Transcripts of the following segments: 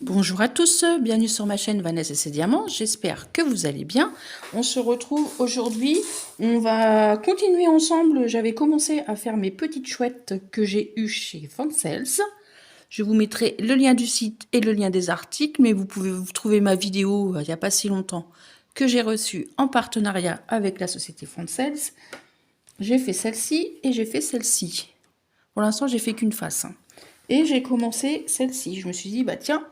Bonjour à tous, bienvenue sur ma chaîne Vanessa et ses diamants, j'espère que vous allez bien. On se retrouve aujourd'hui, on va continuer ensemble, j'avais commencé à faire mes petites chouettes que j'ai eues chez Fansels. Je vous mettrai le lien du site et le lien des articles, mais vous pouvez trouver ma vidéo il n'y a pas si longtemps que j'ai reçue en partenariat avec la société Fansels. J'ai fait celle-ci et j'ai fait celle-ci. Pour l'instant, j'ai fait qu'une face. Et j'ai commencé celle-ci. Je me suis dit, bah tiens,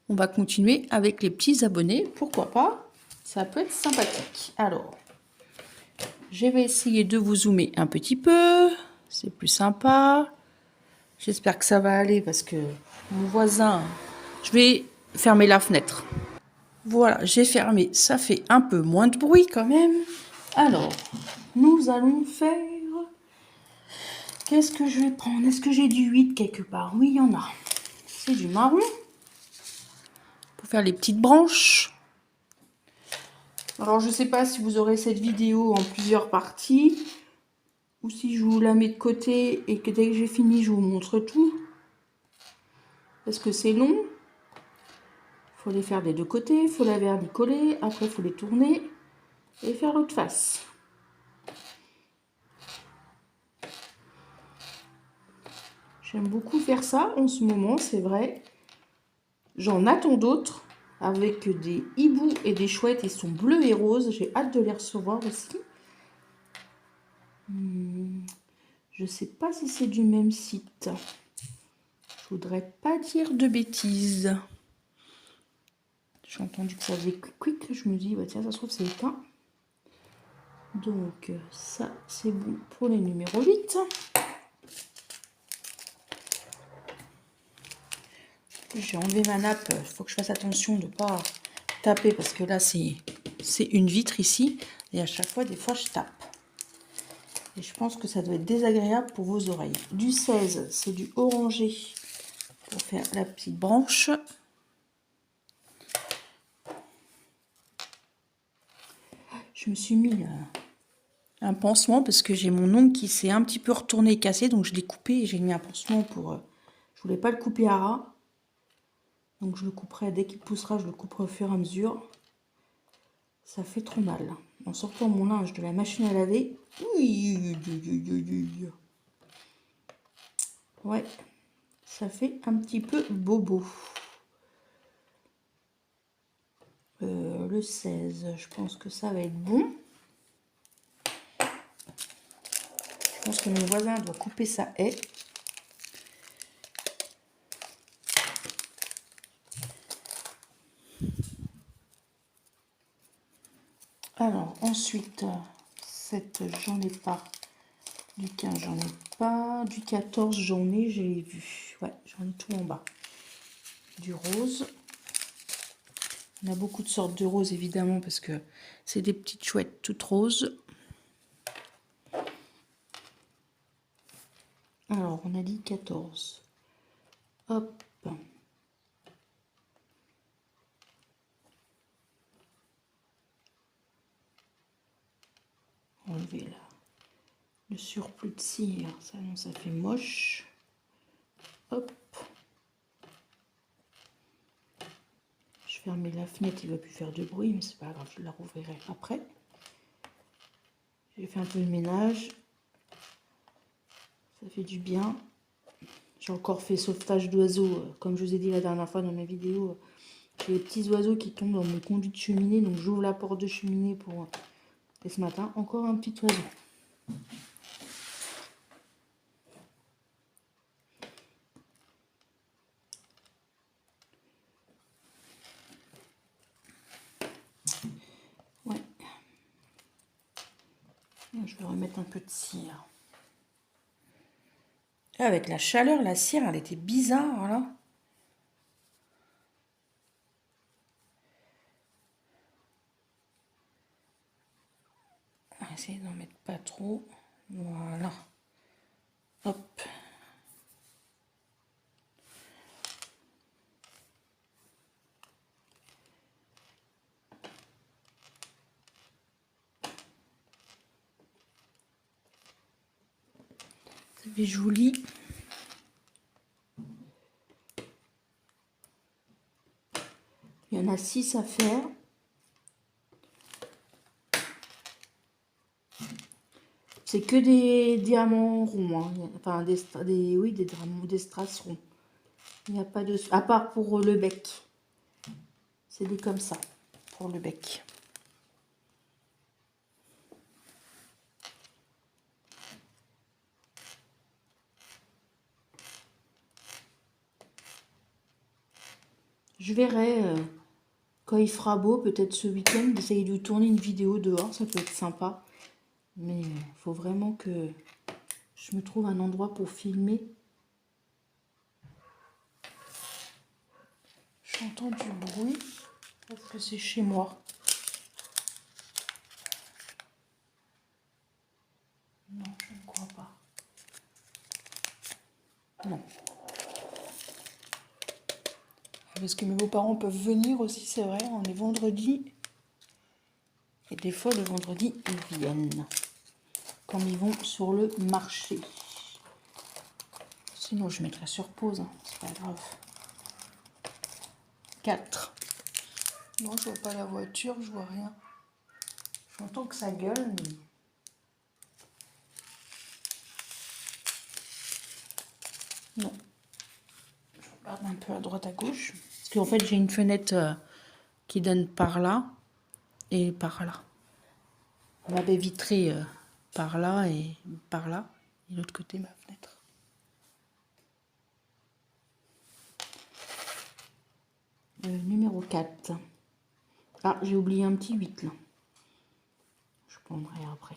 on va continuer avec les petits abonnés. Pourquoi pas? Ça peut être sympathique. Alors, je vais essayer de vous zoomer un petit peu. C'est plus sympa. J'espère que ça va aller parce que mon voisin... Je vais fermer la fenêtre. Voilà, j'ai fermé. Ça fait un peu moins de bruit quand même. Alors, nous allons faire... Qu'est-ce que je vais prendre? Est-ce que j'ai du 8 quelque part? Oui, il y en a. C'est du marron. Pour faire les petites branches. Alors, je ne sais pas si vous aurez cette vidéo en plusieurs parties. Ou si je vous la mets de côté et que dès que j'ai fini, je vous montre tout. Parce que c'est long. Il faut les faire des deux côtés. Il faut la vernicoller. Après, il faut les tourner. Et faire l'autre face. J'aime beaucoup faire ça en ce moment, c'est vrai. J'en attends d'autres. Avec des hiboux et des chouettes. Ils sont bleus et roses. J'ai hâte de les recevoir aussi. Je sais pas si c'est du même site. Je voudrais pas dire de bêtises. J'ai entendu que ça faisait quick. Je me dis, bah tiens, ça se trouve, c'est éteint. Donc, ça, c'est bon pour les numéros 8. J'ai enlevé ma nappe. Il faut que je fasse attention de ne pas taper parce que là, c'est une vitre ici. Et à chaque fois, des fois, je tape. Et je pense que ça doit être désagréable pour vos oreilles. Du 16, c'est du orangé pour faire la petite branche. Je me suis mis un pansement parce que j'ai mon ongle qui s'est un petit peu retourné et cassé. Donc, je l'ai coupé et j'ai mis un pansement pour... je voulais pas le couper à ras. Donc, je le couperai dès qu'il poussera, je le couperai au fur et à mesure. Ça fait trop mal. En sortant mon linge de la machine à laver. Ouais, ça fait un petit peu bobo. Le 16, je pense que ça va être bon. Je pense que mon voisin doit couper sa haie. Alors, ensuite, 7, j'en ai pas. Du 15, j'en ai pas. Du 14, j'en ai, j'ai vu. Ouais, j'en ai tout en bas. Du rose. On a beaucoup de sortes de roses, évidemment, parce que c'est des petites chouettes toutes roses. Alors, on a dit 14. Hop. Enlever là. Le surplus de cire, ça non, ça fait moche. Hop. Je ferme la fenêtre, il ne va plus faire de bruit, mais c'est pas grave, je la rouvrirai après. J'ai fait un peu de ménage. Ça fait du bien. J'ai encore fait sauvetage d'oiseaux. Comme je vous ai dit la dernière fois dans mes vidéos, j'ai les petits oiseaux qui tombent dans mon conduit de cheminée. Donc j'ouvre la porte de cheminée pour... Et ce matin, encore un petit oiseau. Ouais. Je vais remettre un peu de cire. Avec la chaleur, la cire, elle était bizarre, là. On va essayer d'en mettre pas trop. Voilà. Hop. Ça fait joli. Il y en a 6 à faire. C'est que des diamants ronds, hein. Enfin oui, des diamants, des strass ronds. Il n'y a pas de... À part pour le bec. C'est des comme ça, pour le bec. Je verrai quand il fera beau, peut-être ce week-end, d'essayer de tourner une vidéo dehors, ça peut être sympa. Mais il faut vraiment que je me trouve un endroit pour filmer. J'entends du bruit, parce que c'est chez moi. Non, je ne crois pas. Non. Parce que mes beaux-parents peuvent venir aussi, c'est vrai, on est vendredi. Et des fois, le vendredi, ils viennent. Quand ils vont sur le marché. Sinon, je mettrai sur pause, hein, c'est pas grave. 4. Non, je vois pas la voiture, je vois rien. J'entends que ça gueule, mais... Non. Je regarde un peu à droite, à gauche. Parce qu'en fait, j'ai une fenêtre qui donne par là et par là. Ma baie vitrée par là. Et l'autre côté, ma fenêtre. Numéro 4. Ah, j'ai oublié un petit 8 là. Je prendrai après.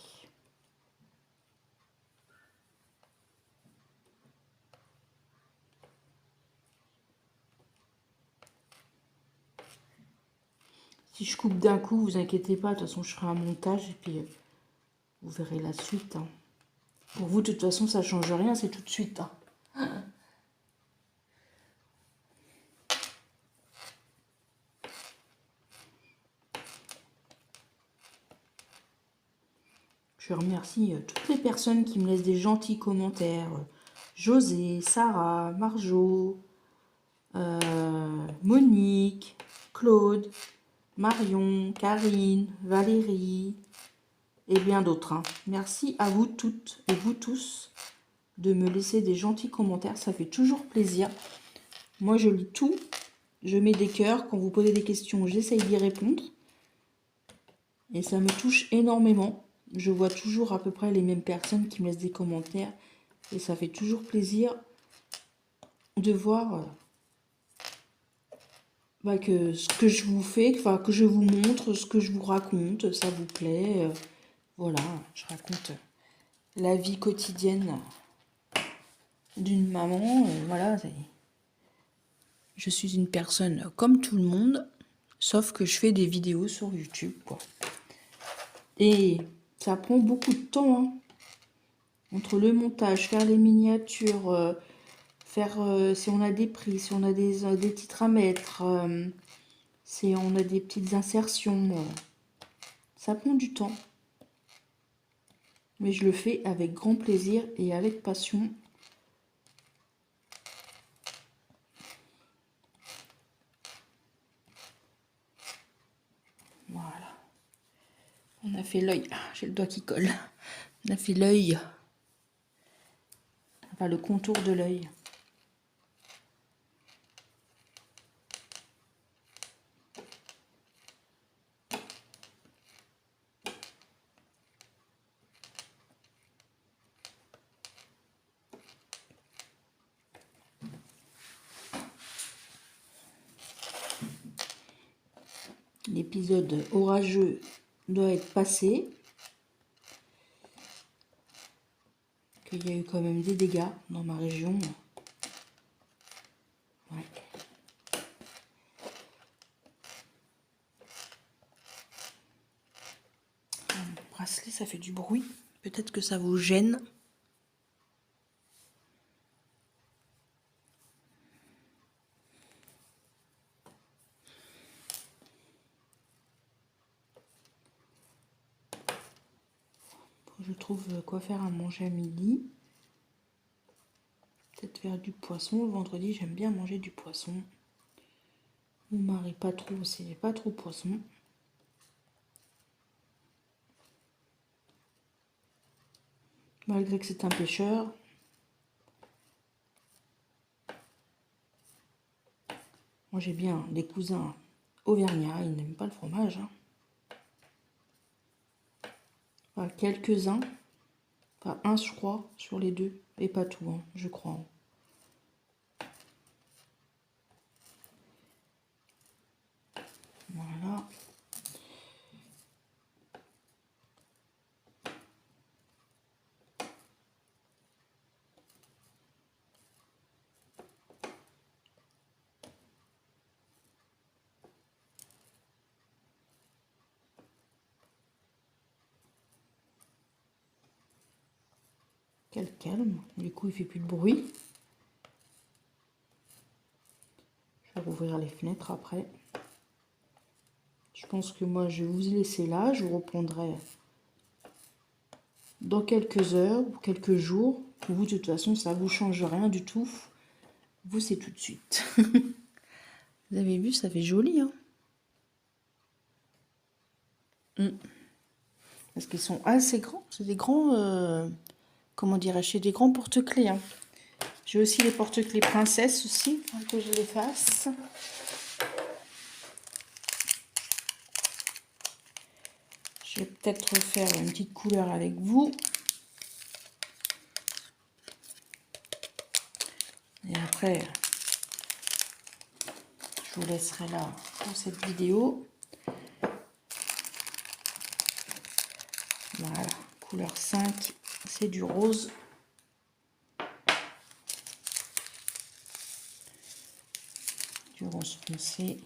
Si je coupe d'un coup, vous inquiétez pas, de toute façon je ferai un montage et puis vous verrez la suite. Hein. Pour vous, de toute façon, ça change rien, c'est tout de suite. Hein. Je remercie toutes les personnes qui me laissent des gentils commentaires. José, Sarah, Marjo, Monique, Claude, Marion, Karine, Valérie et bien d'autres. Hein. Merci à vous toutes et vous tous de me laisser des gentils commentaires. Ça fait toujours plaisir. Moi, je lis tout. Je mets des cœurs. Quand vous posez des questions, j'essaye d'y répondre. Et ça me touche énormément. Je vois toujours à peu près les mêmes personnes qui me laissent des commentaires. Et ça fait toujours plaisir de voir que ce que je vous fais, enfin, que je vous montre, ce que je vous raconte, ça vous plaît. Voilà, je raconte la vie quotidienne d'une maman. Voilà, je suis une personne comme tout le monde, sauf que je fais des vidéos sur YouTube, quoi. Et ça prend beaucoup de temps, hein. Entre le montage, faire les miniatures, faire si on a des prix, si on a des titres à mettre, si on a des petites insertions, ça prend du temps. Mais je le fais avec grand plaisir et avec passion. Voilà. On a fait l'œil. Ah, j'ai le doigt qui colle. On a fait l'œil. Enfin, le contour de l'œil. L'épisode orageux doit être passé. Qu'il y a eu quand même des dégâts dans ma région. Ouais. Mon bracelet, ça fait du bruit. Peut-être que ça vous gêne. Je trouve quoi faire à manger à midi. Peut-être faire du poisson. Le vendredi, j'aime bien manger du poisson. Mon mari pas trop, c'est pas trop poisson. Malgré que c'est un pêcheur. Moi j'ai bien des cousins auvergnats, ils n'aiment pas le fromage. Hein. Enfin, quelques-uns. Enfin, un je crois, sur les deux. Et pas tout, hein, je crois. Voilà. Quel calme. Du coup, il fait plus de bruit. Je vais rouvrir les fenêtres après. Je pense que moi, je vais vous laisser là. Je vous reprendrai dans quelques heures ou quelques jours. Pour vous, de toute façon, ça ne vous change rien du tout. Vous, c'est tout de suite. Vous avez vu, ça fait joli. Hein. Parce qu'ils sont assez grands. C'est des grands... comment dirais-je, des grands porte-clés. Hein. J'ai aussi les porte-clés princesse aussi, il faut que je les fasse. Je vais peut-être faire une petite couleur avec vous. Et après, je vous laisserai là pour cette vidéo. Voilà, couleur 5, c'est du rose. Du rose foncé.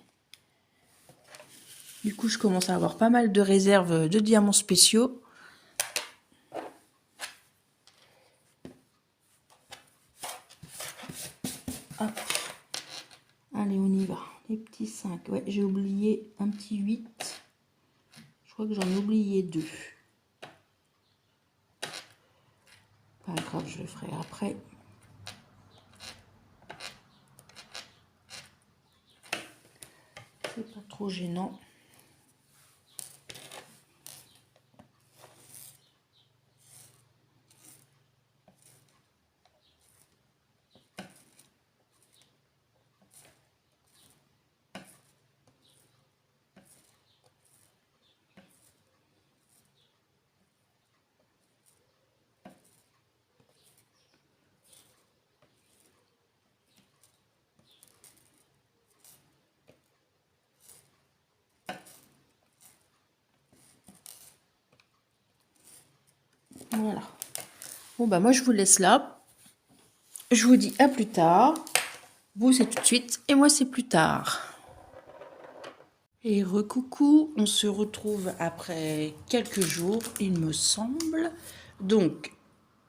Du coup, je commence à avoir pas mal de réserves de diamants spéciaux. Hop. Allez, on y va. Les petits 5. Ouais, j'ai oublié un petit 8. Je crois que j'en ai oublié 2. Pas grave, je le ferai après. C'est pas trop gênant. Voilà. Bon, bah moi, je vous laisse là. Je vous dis à plus tard. Vous, c'est tout de suite. Et moi, c'est plus tard. Et recoucou, on se retrouve après quelques jours, il me semble. Donc,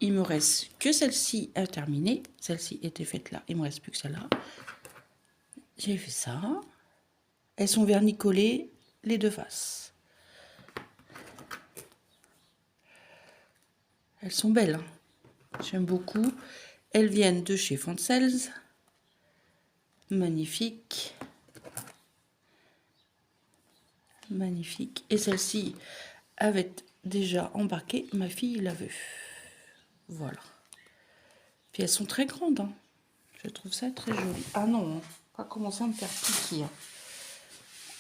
il me reste que celle-ci à terminer. Celle-ci était faite là, il me reste plus que celle-là. J'ai fait ça. Elles sont vernicolées, les deux faces. Elles sont belles, hein. J'aime beaucoup. Elles viennent de chez Foncels. Magnifique. Magnifique. Et celle-ci avait déjà embarqué. Ma fille l'a vue. Voilà. Puis elles sont très grandes. Hein. Je trouve ça très joli. Ah non, hein. Pas commencer à me faire piquer. Hein.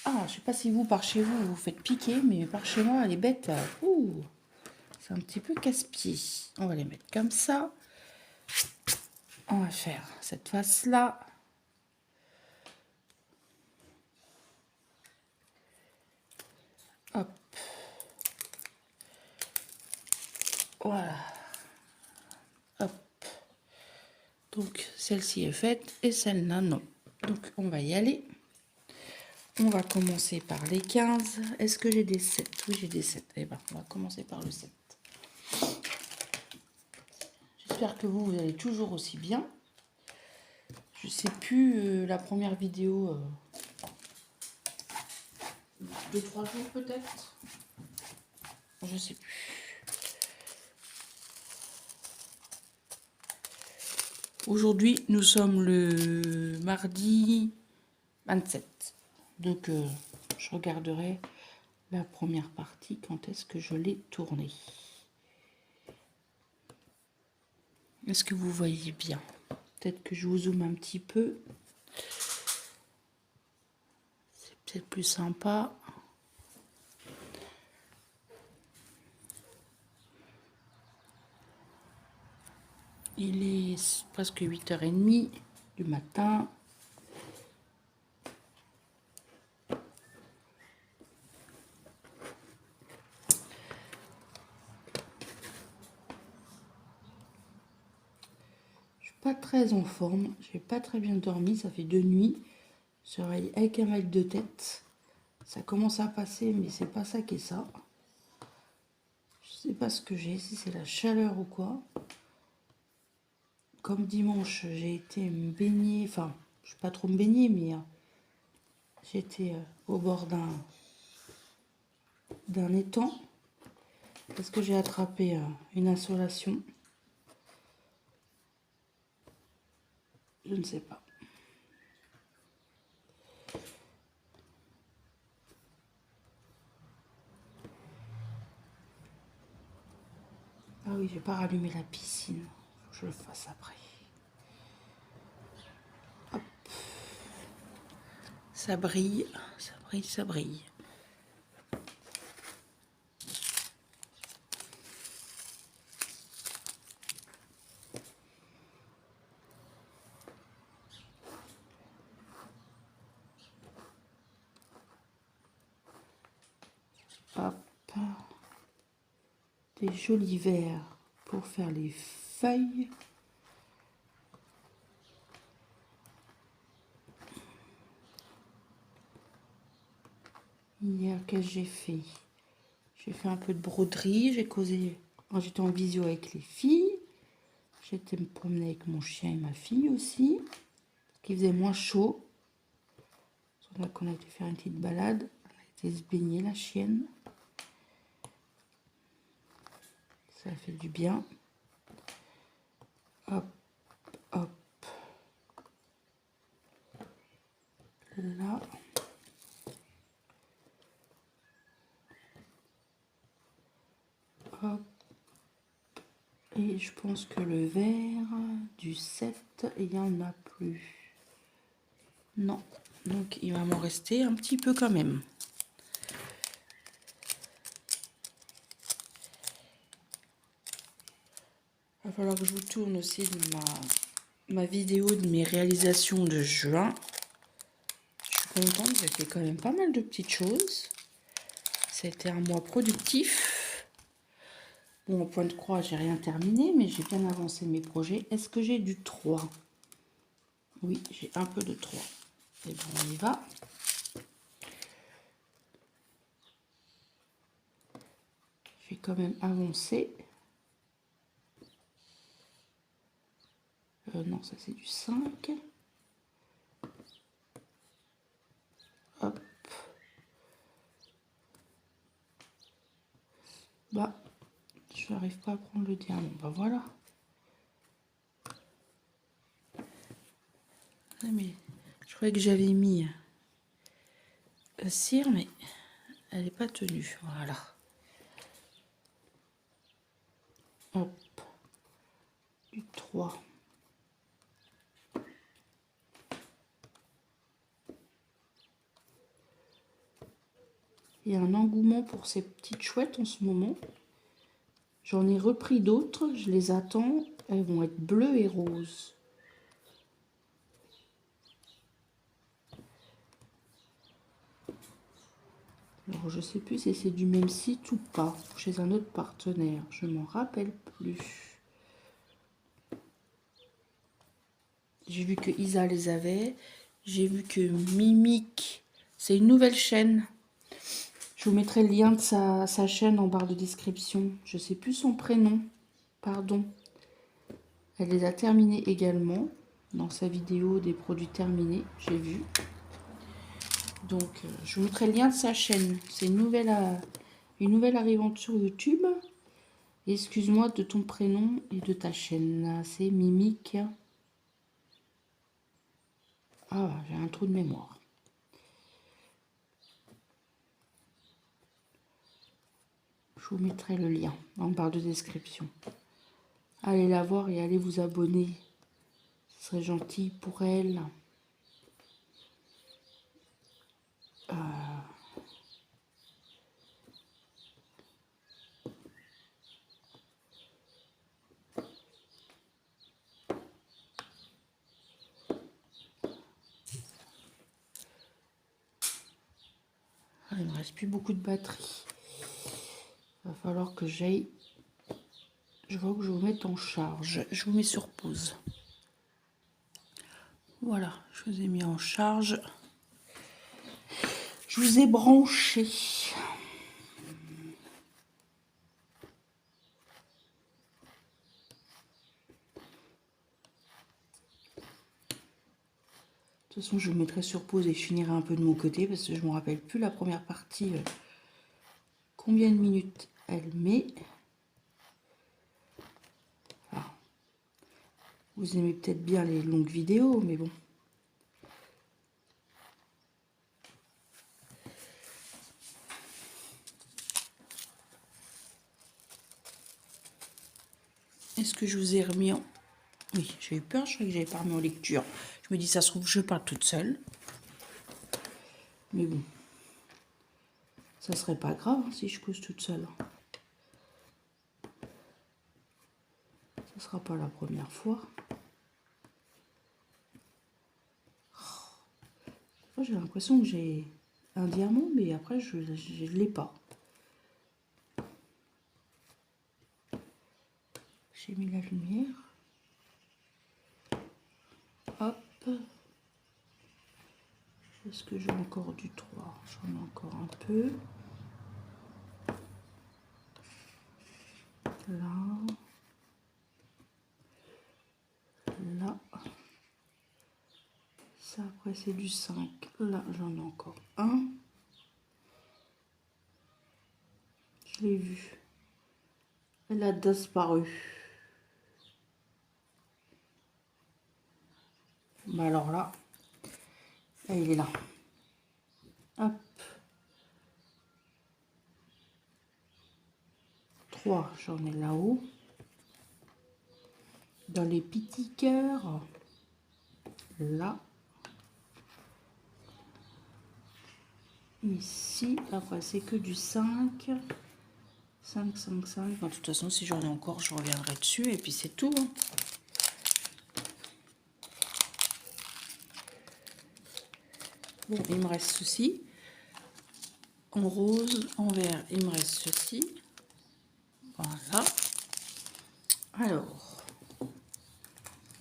Ah, je sais pas si vous, par chez vous, vous faites piquer, mais par chez moi, les bêtes, ouh, c'est un petit peu casse-pied. On va les mettre comme ça. On va faire cette face-là. Hop. Voilà. Hop. Donc, celle-ci est faite et celle-là, non. Donc, on va y aller. On va commencer par les 15. Est-ce que j'ai des 7? Oui, j'ai des 7. Eh ben, on va commencer par le 7. J'espère que vous allez toujours aussi bien. Je sais plus, la première vidéo, 2-3 jours peut-être. Je sais plus. Aujourd'hui, nous sommes le mardi 27. Donc, je regarderai la première partie quand est-ce que je l'ai tournée. Est-ce que vous voyez bien? Peut-être que je vous zoome un petit peu. C'est peut-être plus sympa. Il est presque 8h30 du matin. Je suis pas très en forme. J'ai pas très bien dormi. Ça fait 2 nuits. Je réveille avec un mal de tête. Ça commence à passer, mais c'est pas ça qui est ça. Je sais pas ce que j'ai, si c'est la chaleur ou quoi. Comme dimanche, j'ai été me baigner. Enfin, je suis pas trop me baigner, mais j'étais au bord d'un étang. Parce que j'ai attrapé une insolation. Je ne sais pas. Ah oui, j'ai pas rallumé la piscine. Faut que je le fasse après. Hop. Ça brille, ça brille, ça brille. Hop. Des jolis verres pour faire les feuilles. Hier, qu'est-ce que j'ai fait? J'ai fait un peu de broderie, j'ai causé quand j'étais en visio avec les filles. J'étais me promener avec mon chien et ma fille aussi, qui faisait moins chaud. C'est là qu'on a été faire une petite balade. On a été se baigner, la chienne. Ça fait du bien. Hop, hop. Là. Hop. Et je pense que le vert du 7, il n'y en a plus. Non. Donc, il va m'en rester un petit peu quand même. Il va falloir que je vous tourne aussi de ma vidéo de mes réalisations de juin. Je suis contente, j'ai fait quand même pas mal de petites choses. C'était un mois productif. Bon, au point de croix, j'ai rien terminé, mais j'ai bien avancé mes projets. Est-ce que j'ai du 3? Oui, j'ai un peu de 3. Et bon, on y va. J'ai quand même avancé. Non, ça c'est du 5. Hop. Bah, je n'arrive pas à prendre le diamant. Bah voilà. Ah, mais je croyais que j'avais mis la cire, mais elle n'est pas tenue. Voilà. Hop. Du 3. Il y a un engouement pour ces petites chouettes en ce moment. J'en ai repris d'autres, je les attends. Elles vont être bleues et roses. Alors je sais plus si c'est du même site ou pas, chez un autre partenaire. Je m'en rappelle plus. J'ai vu que Isa les avait. J'ai vu que Mimic, c'est une nouvelle chaîne. Je vous mettrai le lien de sa chaîne en barre de description. Je sais plus son prénom. Pardon. Elle les a terminés également. Dans sa vidéo des produits terminés, j'ai vu. Donc, je vous mettrai le lien de sa chaîne. C'est une nouvelle arrivante sur YouTube. Excuse-moi de ton prénom et de ta chaîne. C'est Mimic. Ah, j'ai un trou de mémoire. Je vous mettrai le lien en barre de description. Allez la voir et allez vous abonner. Ce serait gentil pour elle. Il ne me reste plus beaucoup de batterie. Il va falloir que j'aille. Je vois que je vous mette en charge. Je vous mets sur pause. Voilà, je vous ai mis en charge. Je vous ai branché. De toute façon, je vous mettrai sur pause et je finirai un peu de mon côté parce que je ne me rappelle plus la première partie. Combien de minutes elle met. Alors, vous aimez peut-être bien les longues vidéos, mais bon. Est-ce que je vous ai remis en... Oui, j'ai eu peur, je croyais que j'avais pas remis en lecture. Je me dis, ça se trouve, je parle toute seule. Mais bon, ça serait pas grave hein, si je cause toute seule. Ça sera pas la première fois. Oh, j'ai l'impression que j'ai un diamant, mais après, je ne l'ai pas. J'ai mis la lumière. Hop. Est-ce que j'ai encore du 3? J'en ai encore un peu. Là. Là. Ça, après, c'est du 5. Là, j'en ai encore un. Je l'ai vu. Elle a disparu. Bah alors là, il est là. Hop. 3, j'en ai là-haut. Dans les petits cœurs. Là. Ici. Après, c'est que du 5. 5, 5, 5. Bon, de toute façon, si j'en ai encore, je reviendrai dessus. Et puis, c'est tout. Hein. Bon, il me reste ceci. En rose, en vert, il me reste ceci. Voilà. Alors,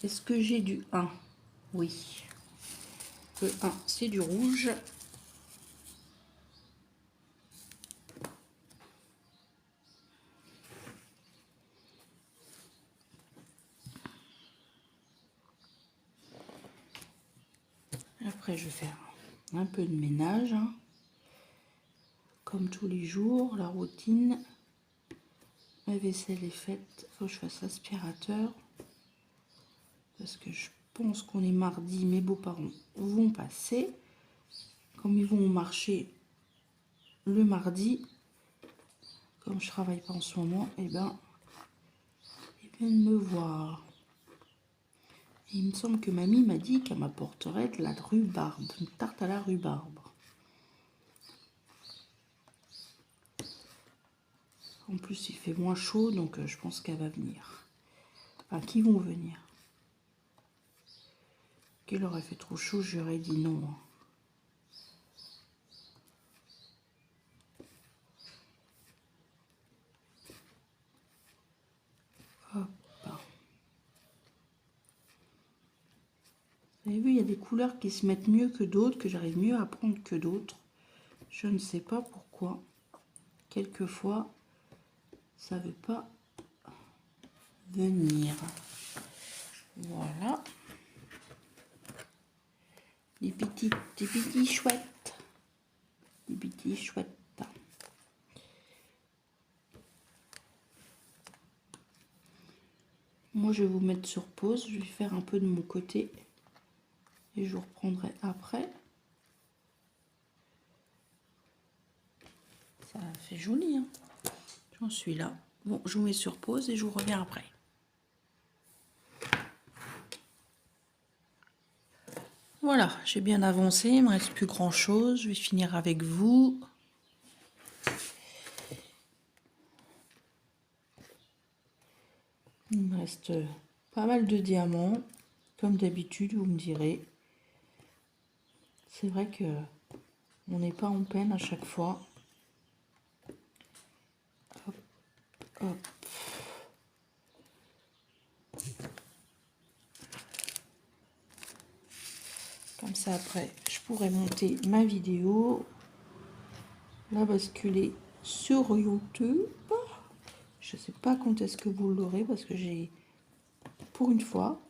est-ce que j'ai du 1? Oui. Le 1, c'est du rouge. Après, je vais faire un peu de ménage. Hein. Comme tous les jours, la routine. La vaisselle est faite. Il faut que je fasse l'aspirateur. Parce que je pense qu'on est mardi. Mes beaux-parents vont passer. Comme ils vont au marché le mardi, comme je travaille pas en ce moment, et ben, ils viennent me voir. Et il me semble que mamie m'a dit qu'elle m'apporterait de la rhubarbe, une tarte à la rhubarbe. En plus, il fait moins chaud, donc je pense qu'elle va venir. Enfin, qui vont venir. Qu'elle aurait fait trop chaud, j'aurais dit non. Hop. Vous avez vu, il y a des couleurs qui se mettent mieux que d'autres, que j'arrive mieux à prendre que d'autres. Je ne sais pas pourquoi. Quelquefois, ça ne veut pas venir. Voilà. Des petits chouettes. Des petits chouettes. Moi, je vais vous mettre sur pause. Je vais faire un peu de mon côté. Et je vous reprendrai après. Ça fait joli, hein. J'en suis là. Bon, je vous mets sur pause et je vous reviens après. Voilà, j'ai bien avancé, il ne me reste plus grand chose. Je vais finir avec vous. Il me reste pas mal de diamants, comme d'habitude, vous me direz. C'est vrai que on n'est pas en peine à chaque fois. Hop, hop. Comme ça, après, je pourrais monter ma vidéo, la basculer sur YouTube. Je ne sais pas quand est-ce que vous l'aurez, parce que j'ai, pour une fois,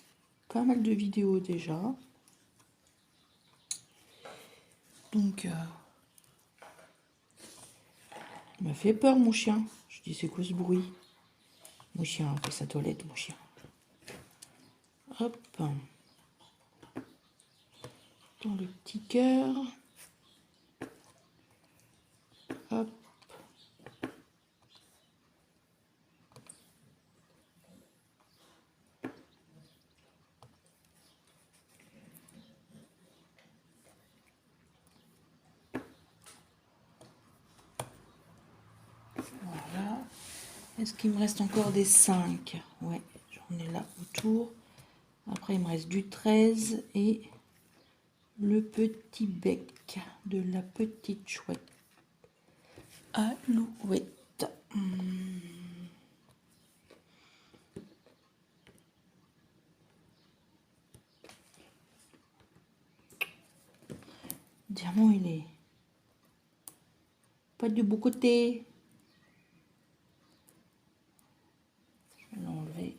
pas mal de vidéos déjà. Donc, il m'a fait peur, mon chien. Je dis, c'est quoi ce bruit? Mon chien fait sa toilette, mon chien. Hop. Dans le petit cœur. Hop. Voilà. Est-ce qu'il me reste encore des 5? Ouais, j'en ai là autour. Après, il me reste du 13 et le petit bec de la petite chouette. Alouette. Diamant, il est pas du beau côté. Je vais l'enlever.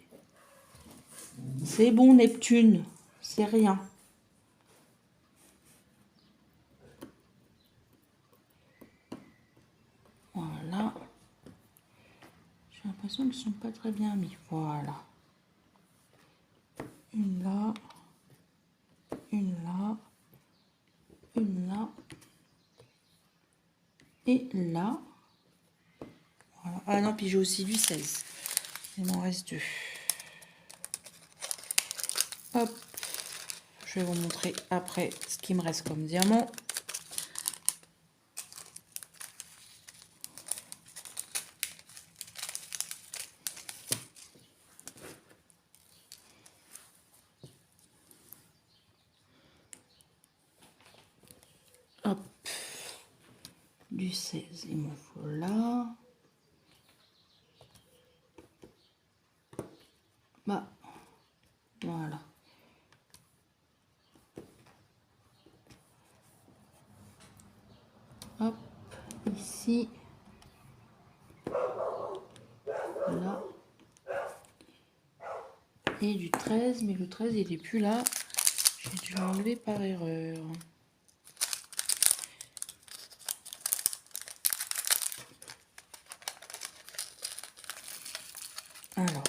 C'est bon, Neptune. C'est rien. Voilà. J'ai l'impression qu'ils ne sont pas très bien mis. Voilà. Une là. Une là. Une là. Et là. Voilà. Ah non, puis j'ai aussi du 16. Il m'en reste 2. Hop. Je vais vous montrer après ce qui me reste comme diamant. Hop. Du 16, il m'en faut là. Bah, voilà. Hop, ici. Là. Et du 13, mais le 13, il n'est plus là. J'ai dû l'enlever par erreur. Alors.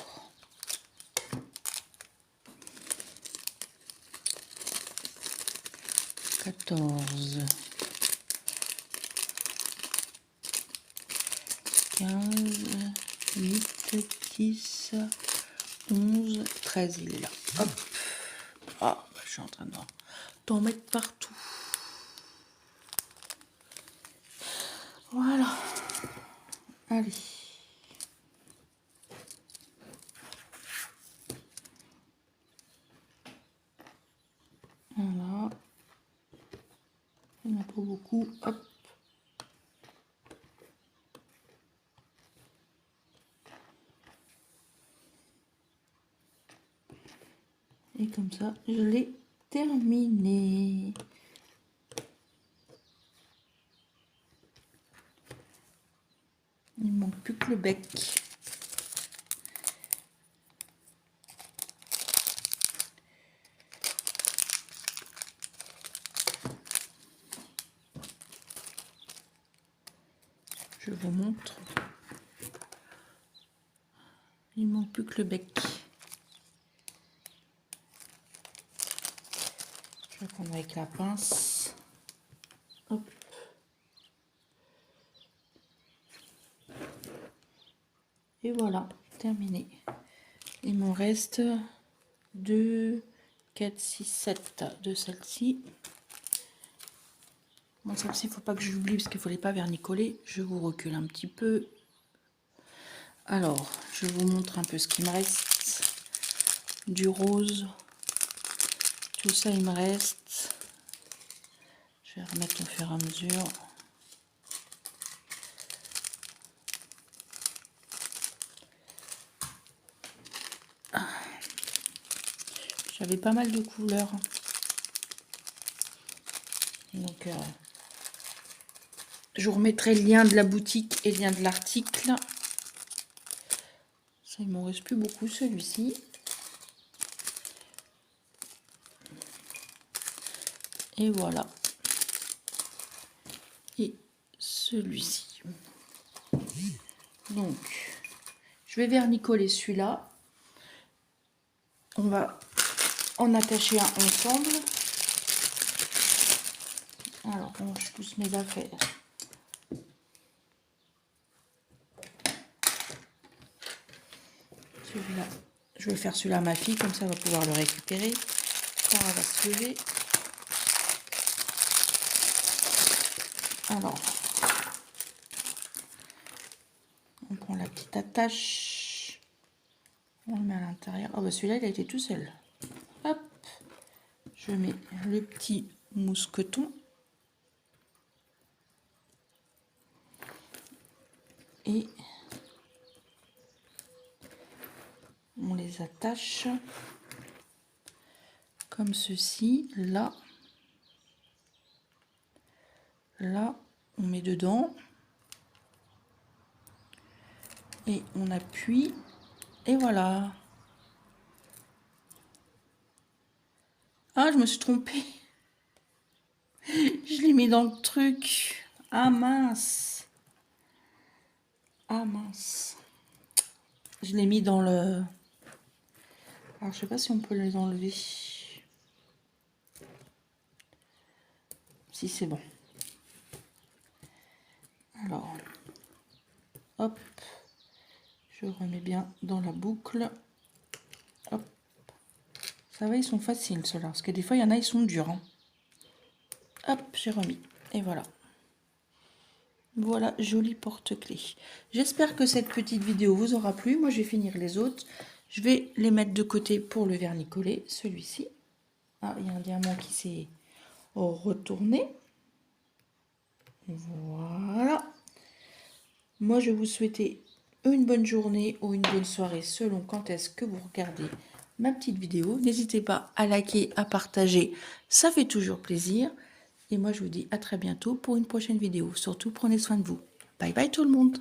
14. 15, 8, 10, 11, 13, il est là. Hop. Ah, je suis en train d'en mettre partout. Voilà. Allez. Voilà. Il n'y en a pas beaucoup. Hop. Et comme ça, je l'ai terminé. Il ne manque plus que le bec. Je vous montre. Il ne manque plus que le bec. Je vais prendre avec la pince. Hop. Et voilà, terminé. Il m'en reste 2, 4, 6, 7 de celle-ci. Bon, celle-ci, il ne faut pas que je l'oublie parce qu'il ne fallait pas vernicoler. Je vous recule un petit peu. Alors, je vous montre un peu ce qu'il me reste. Du rose. Tout ça, il me reste. Je vais remettre au fur et à mesure. J'avais pas mal de couleurs. Donc, je vous remettrai le lien de la boutique et le lien de l'article. Ça, il m'en reste plus beaucoup, celui-ci. Et voilà. Et celui-ci. Donc, je vais vernicoler celui-là. On va en attacher un ensemble. Alors, je pousse mes affaires. Celui-là, je vais faire celui-là à ma fille, comme ça elle va pouvoir le récupérer quand elle va se lever. Alors, on prend la petite attache, on le met à l'intérieur. Oh bah celui-là il a été tout seul. Hop, je mets le petit mousqueton et on les attache comme ceci. Là, on met dedans et on appuie et voilà. Ah, je me suis trompée. Je l'ai mis dans le truc. Ah mince. Ah mince. Je l'ai mis dans le... Alors, je sais pas si on peut les enlever. Si, c'est bon. Alors, hop. Je remets bien dans la boucle. Hop. Ça va, ils sont faciles, ceux-là. Parce que des fois, il y en a, ils sont durs. Hein. Hop, j'ai remis. Et voilà. Voilà, joli porte-clés. J'espère que cette petite vidéo vous aura plu. Moi, je vais finir les autres. Je vais les mettre de côté pour le vernicoler. Celui-ci. Ah, il y a un diamant qui s'est retourné. Voilà. Moi, je vais vous souhaiter une bonne journée ou une bonne soirée selon quand est-ce que vous regardez ma petite vidéo. N'hésitez pas à liker, à partager. Ça fait toujours plaisir. Et moi, je vous dis à très bientôt pour une prochaine vidéo. Surtout, prenez soin de vous. Bye bye tout le monde.